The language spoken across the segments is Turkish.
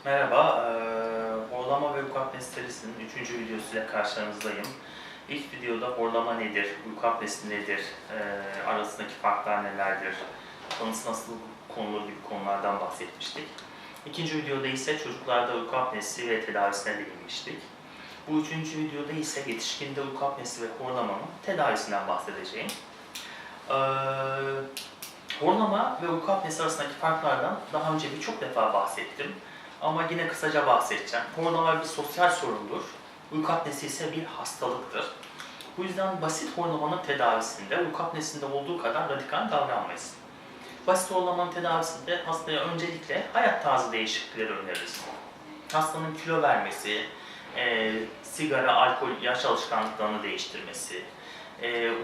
Merhaba, horlama ve uyku apnesi serisinin 3. videosuyla karşınızdayım. İlk videoda horlama nedir, uyku apnesi nedir, arasındaki farklar nelerdir, tanısı nasıl konulur gibi konulardan bahsetmiştik. İkinci videoda ise çocuklarda uyku apnesi ve tedavisine değinmiştik. Bu üçüncü videoda ise yetişkinde uyku apnesi ve horlamanın tedavisinden bahsedeceğim. Horlama ve uyku apnesi arasındaki farklardan daha önce birçok defa bahsettim. Ama yine kısaca bahsedeceğim. Horlama bir sosyal sorundur. Uyku apnesi ise bir hastalıktır. Bu yüzden basit horlamanın tedavisinde uyku apnesinde olduğu kadar radikal davranmayız. Basit horlamanın tedavisinde hastaya öncelikle hayat tarzı değişiklikleri öneririz. Hastanın kilo vermesi, sigara, alkol, yaş alışkanlıklarını değiştirmesi,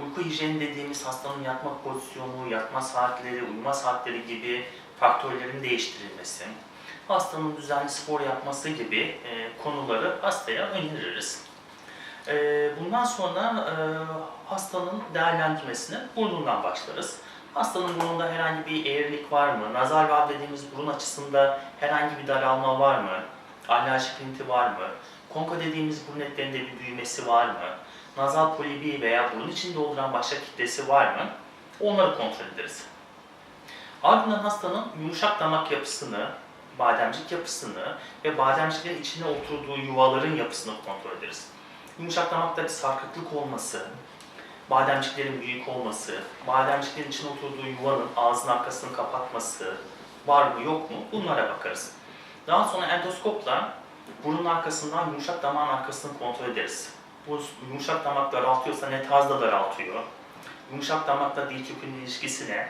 uyku hijyeni dediğimiz hastanın yatma pozisyonu, yatma saatleri, uyuma saatleri gibi faktörlerin değiştirilmesi, hastanın düzenli spor yapması gibi konuları hastaya öneririz. Bundan sonra hastanın değerlendirmesine burnundan başlarız. Hastanın burnunda herhangi bir eğrilik var mı? Nazal valv dediğimiz burun açısında herhangi bir daralma var mı? Alerjik rinti var mı? Konka dediğimiz burun etlerinde bir büyümesi var mı? Nazal polibi veya burun içinde dolduran başka kitlesi var mı? Onları kontrol ederiz. Ardından hastanın yumuşak damak yapısını, bademcik yapısını ve bademciklerin içine oturduğu yuvaların yapısını kontrol ederiz. Yumuşak damakta bir sarkıklık olması, bademciklerin büyük olması, bademciklerin içine oturduğu yuvanın ağzının arkasını kapatması var mı yok mu bunlara bakarız. Daha sonra endoskopla burunun arkasından yumuşak damağın arkasını kontrol ederiz. Bu yumuşak damak daraltıyorsa ne tarzda daraltıyor? Yumuşak damakla dil kökünün ilişkisi ne?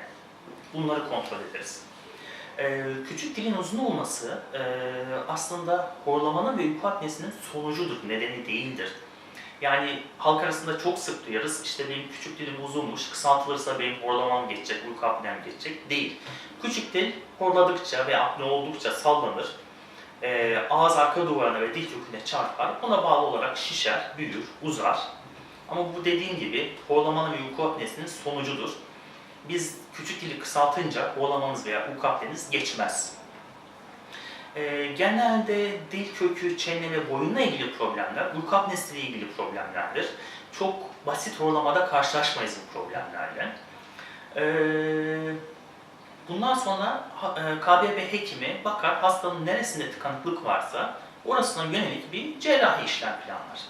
Bunları kontrol ederiz. Küçük dilin uzun olması aslında horlamanın ve uyku apnesinin sonucudur, nedeni değildir. Yani halk arasında çok sık duyarız, işte benim küçük dilim uzunmuş, kısaltılırsa benim horlamam geçecek, uyku apnem geçecek. Değil. Küçük dil horladıkça ve apne oldukça sallanır, ağız arka duvarına ve dil köküne çarpar, buna bağlı olarak şişer, büyür, uzar. Ama bu dediğim gibi horlamanın ve uyku apnesinin sonucudur. Biz küçük dili kısaltınca horlamanız veya uyku apneniz geçmez. Genelde dil kökü, çene ve boyunla ilgili problemler, uyku apnesiyle ilgili problemlerdir. Çok basit horlamada karşılaşmayız bu problemlerle. Bundan sonra KBB hekimi bakar hastanın neresinde tıkanıklık varsa orasına yönelik bir cerrahi işlem planlar.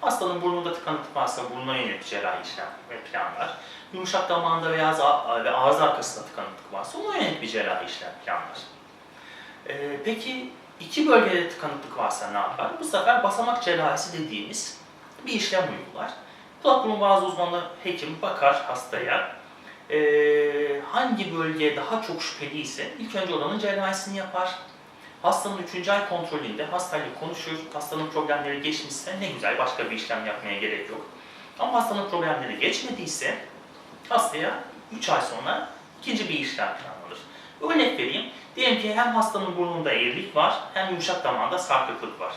Hastanın burnunda tıkanıklık varsa burnuna yönelik cerrahi işlem planlar. Yumuşak damağında veya ağız arkasında tıkanıklık varsa ona yönelik bir cerrahi işlem planlar. Peki iki bölgede tıkanıklık varsa ne yapar? Bu sefer basamak cerrahisi dediğimiz bir işlem uygular. Kulak burun boğaz uzmanı hekim bakar hastaya. Hangi bölge daha çok şüpheli ise ilk önce oranın cerrahisini yapar. Hastanın 3. ay kontrolünde hastayla konuşur. Hastanın problemleri geçmişse ne güzel, başka bir işlem yapmaya gerek yok. Ama hastanın problemleri geçmediyse hastaya 3 ay sonra ikinci bir işlem planlanır. Örnek vereyim. Diyelim ki hem hastanın burnunda eğrilik var hem yumuşak damağında sarkıklık var.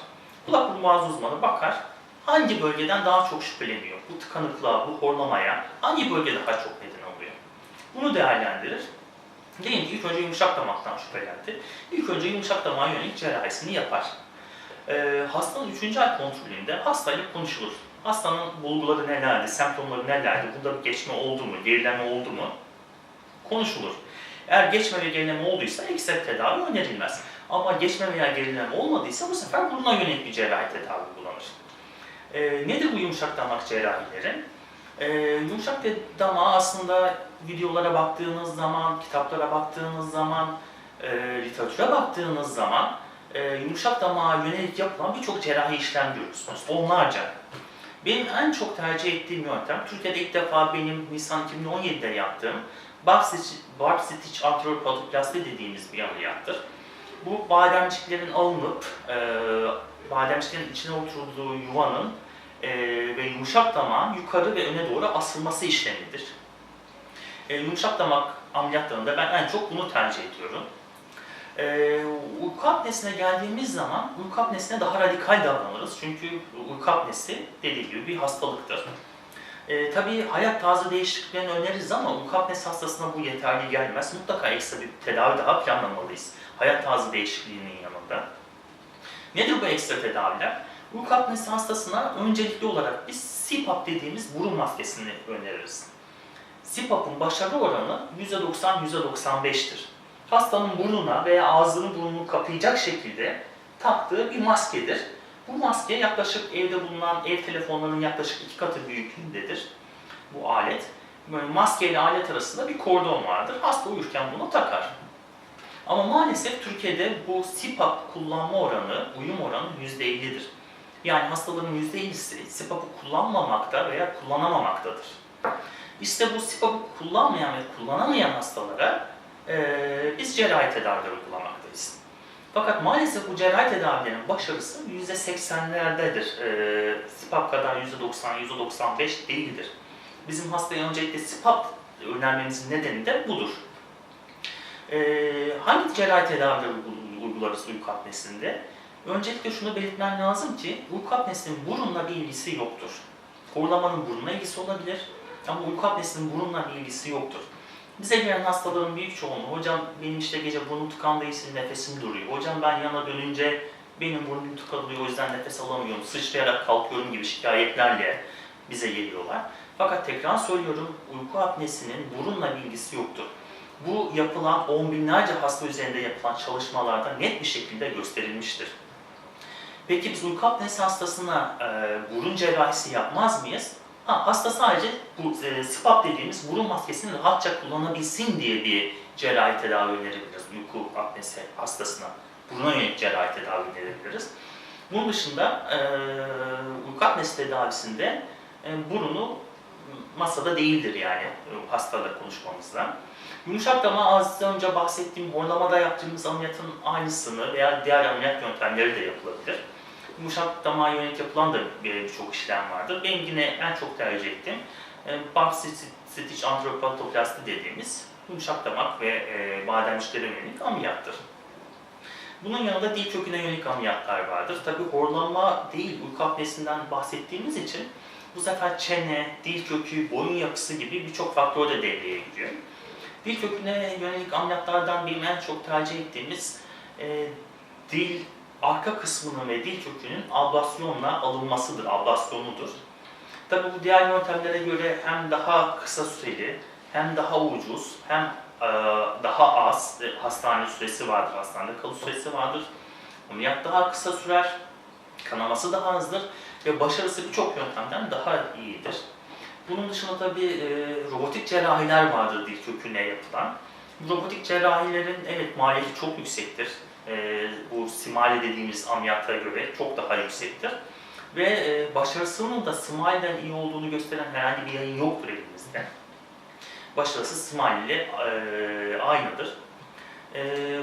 Kulak burun boğaz uzmanı bakar hangi bölgeden daha çok şüpheleniyor. Bu tıkanıklığa, bu horlamaya hangi bölge daha çok neden oluyor? Bunu değerlendirir. Diyelim ki ilk önce yumuşak damaktan şüphelendi. İlk önce yumuşak damağa yönelik cerrahisini yapar. Hastanın 3. ay kontrolünde hastayla konuşulur. Hastanın bulguları nelerdi, semptomları nelerdi, burada bir geçme oldu mu, gerileme oldu mu konuşulur. Eğer geçme ve gerileme olduysa eksik tedavi önerilmez. Ama geçme veya gerileme olmadıysa bu sefer buruna yönelik bir cerrahi tedavi uygulanır. Nedir bu yumuşak damak cerrahileri? Yumuşak damağı aslında videolara baktığınız zaman, kitaplara baktığınız zaman, literatüre baktığınız zaman yumuşak damağa yönelik yapılan birçok cerrahi işlem görürsünüz. Onlarca. Benim en çok tercih ettiğim yöntem, Türkiye'de ilk defa benim Nisan 2017'de yaptığım Barb Stitch anterior patoplasti dediğimiz bir ameliyattır. Bu bademciklerin alınıp, bademciklerin içine oturduğu yuvanın ve yumuşak damağın yukarı ve öne doğru asılması işlemidir. Yumuşak damak ameliyatlarında ben en çok bunu tercih ediyorum. Uyku apnesine geldiğimiz zaman uyku apnesine daha radikal davranırız. Çünkü uyku apnesi dediğim gibi bir hastalıktır. Tabii hayat tarzı değişikliklerini öneririz ama uyku apnesi hastasına bu yeterli gelmez. Mutlaka ekstra bir tedavi daha planlamalıyız hayat tarzı değişikliğinin yanında. Nedir bu ekstra tedaviler? Uyku apnesi hastasına öncelikli olarak biz CPAP dediğimiz burun maskesini öneririz. CPAP'ın başarı oranı %90-%95'tir. Hastanın burnuna veya ağzını burnunu kapayacak şekilde taktığı bir maskedir. Bu maske yaklaşık evde bulunan ev telefonlarının yaklaşık 2 katı büyüklüğündedir bu alet. Böyle maske ile alet arasında bir kordon vardır. Hasta uyurken bunu takar. Ama maalesef Türkiye'de bu CPAP kullanma oranı, uyum oranı %50'dir. Yani hastaların %50'si CPAP'ı kullanmamakta veya kullanamamaktadır. İşte bu CPAP'ı kullanmayan ve kullanamayan hastalara biz cerrahi tedaviler uygulamaktayız. Fakat maalesef bu cerrahi tedavilerin başarısı %80'lerdedir. CPAP kadar %90-%95 değildir. Bizim hastaya öncelikle CPAP önermemizin nedeni de budur. Hangi cerrahi tedaviler uygularız uyku apnesinde? Öncelikle şunu belirtmem lazım ki uyku apnesinin burunla bir ilgisi yoktur. Horlamanın burunla ilgisi olabilir ama uyku apnesinin burunla bir ilgisi yoktur. Bize gelen hastaların büyük çoğunluğu, hocam benim işte gece burnum tıkandığı için nefesim duruyor, hocam ben yana dönünce benim burnum tıkanıyor o yüzden nefes alamıyorum, sıçrayarak kalkıyorum gibi şikayetlerle bize geliyorlar. Fakat tekrar söylüyorum, uyku apnesinin burunla bir ilgisi yoktur. Bu yapılan on binlerce hasta üzerinde yapılan çalışmalarda net bir şekilde gösterilmiştir. Peki biz uyku apnesi hastasına burun cerrahisi yapmaz mıyız? Hasta sadece bu CPAP dediğimiz burun maskesini rahatça kullanabilsin diye bir cerrahi tedavi önerebiliriz uyku apnesi hastasına. Buruna yönelik cerrahi tedavi önerebiliriz. Bunun dışında uyku apnesi tedavisinde burunu masada değildir yani hastayla konuşmamızda. Yumuşak damağı az önce bahsettiğim horlamada yaptığımız ameliyatın aynısını veya diğer ameliyat yöntemleri de yapılabilir. Yumuşak damağa yönelik yapılan da birçok işlem vardır. Benim yine en çok tercih ettiğim bump stitch antropontoplasti dediğimiz yumuşak damak ve bademciklere yönelik ameliyattır. Bunun yanında dil köküne yönelik ameliyatlar vardır. Tabi horlama değil, uyku apnesinden bahsettiğimiz için bu sefer çene, dil kökü, boyun yapısı gibi birçok faktör de devreye giriyor. Dil köküne yönelik ameliyatlardan benim en çok tercih ettiğimiz dil arka kısmının ve dil kökünün ablasyonla alınmasıdır, ablasyonudur. Tabi bu diğer yöntemlere göre hem daha kısa süreli, hem daha ucuz, hem daha az hastane süresi vardır, hastanede kalış süresi vardır. Ameliyat daha kısa sürer, kanaması daha azdır ve başarısı birçok yöntemden daha iyidir. Bunun dışında tabi robotik cerrahiler vardır dil köküne yapılan. Robotik cerrahilerin evet maliyeti çok yüksektir. Bu Smile dediğimiz ameliyata göre çok daha yüksektir. Ve başarısının da Smile'den iyi olduğunu gösteren herhangi bir yayın yoktur elimizde. Başarısı Smile ile aynıdır.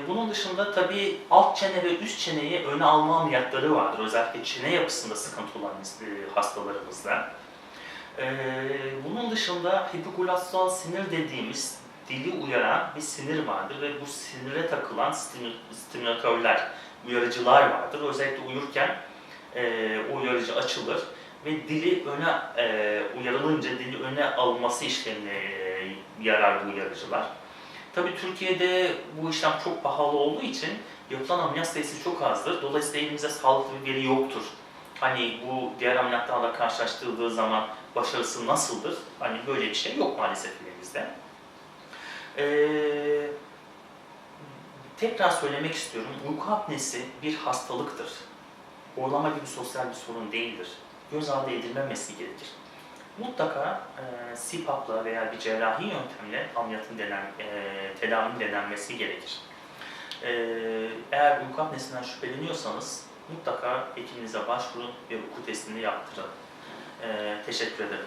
Bunun dışında tabii alt çene ve üst çeneyi öne alma ameliyatları vardır. Özellikle çene yapısında sıkıntı olan hastalarımızda. Bunun dışında hipoglossal sinir dediğimiz dili uyaran bir sinir vardır ve bu sinire takılan stimülatörler, uyarıcılar vardır. Özellikle uyurken o uyarıcı açılır ve dili öne uyarılınca dili öne alınması işlemine yarar bu uyarıcılar. Tabii Türkiye'de bu işlem çok pahalı olduğu için yapılan ameliyat sayısı çok azdır. Dolayısıyla elimizde sağlıklı bir veri yoktur. Hani bu diğer ameliyatlarla karşılaştırıldığı zaman başarısı nasıldır? Hani böyle bir şey yok maalesef elimizde. Tekrar söylemek istiyorum, uyku apnesi bir hastalıktır. Horlama gibi sosyal bir sorun değildir. Göz ardı edilmemesi gerekir. Mutlaka CPAP'la veya bir cerrahi yöntemle ameliyatın tedavinin denenmesi gerekir. Eğer uyku apnesinden şüpheleniyorsanız mutlaka hekiminize başvurun ve uyku testini yaptırın. Teşekkür ederim.